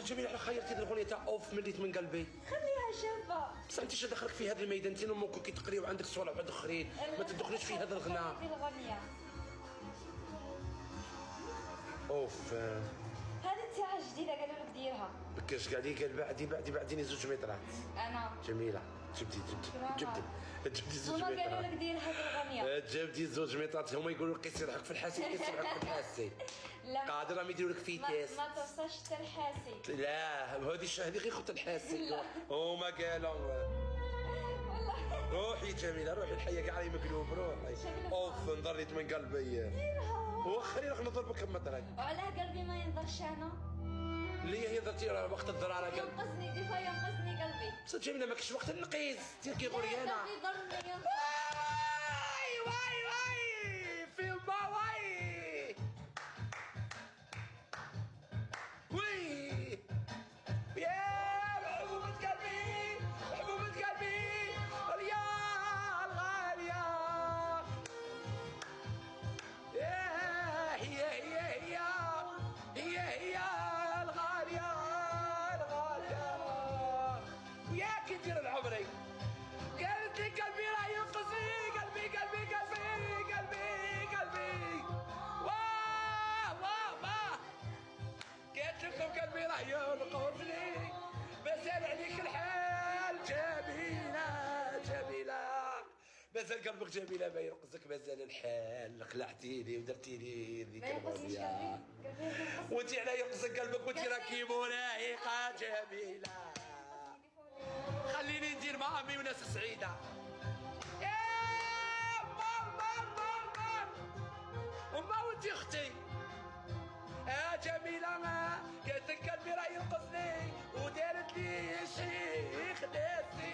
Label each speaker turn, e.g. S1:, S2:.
S1: جميلة على خيرتي هذه الاغنيه تاع اوف مليت من قلبي.
S2: خليها شابه.
S1: بصح انت شنو دخلك في هذا الميدان؟ انت امك كي تقري وعندك صوالح واحد اخرين ما تدخليش في هذا الغناء.
S2: في الغنيه
S1: اوف
S2: هذه تاع جديده قالوا لك ديرها.
S1: بكاش قال لي قال بعديني 2 مترات.
S2: انا
S1: جميله جبدي 2
S2: هما
S1: مترات.
S2: قالوا لك دير هذه الغنيه.
S1: جبدي 2 مترات. هما يقولوا لك قيس روحك في الحاسي قيس روحك في الحاسي.
S2: لا
S1: قادر راهم يديروا لك في تيست.
S2: ما توصلش حتى الحاسي.
S1: لا هذه غير خوت الحاسي. هما قالوا
S2: والله
S1: روحي جميله روحي الحيه كاع راهي مقلوب روحي. اوف نضريت من قلبي. وخلي راح نضربك بمطرك.
S2: وعلاه قلبي ما ينضرش انا.
S1: ليه هي درتي وقت الضراره قال
S2: ينقصني ديفا ينقصني قلبي.
S1: بصح جميله ما كاينش وقت النقيس انت كي غوريانا.
S2: قلبي ضرني
S1: واي في واي وي يا محبوبة قلبي محبوبة قلبي الغالية الغالية هي الغالية الغالية وياك ندير العمري. قالت لي قلبي راه ينقصني قلبي قلبي قلبي قلبي قلبي واه قالت لكم قلبي راه ينقصني مازال عليك الحال جميلة مازال قلبك جميلة ما ينقصك مازال الحال. خلعتيني ودرتيني ذيك الغبية وانت على ينقصك قلبك وانت راكي مراهقة جميلة. خليني ندير مع امي وناس سعيده. يا ما وانتي اختي جميله ما قالت لك قلبي راه ينقصني ودارت لي شيخ ناسي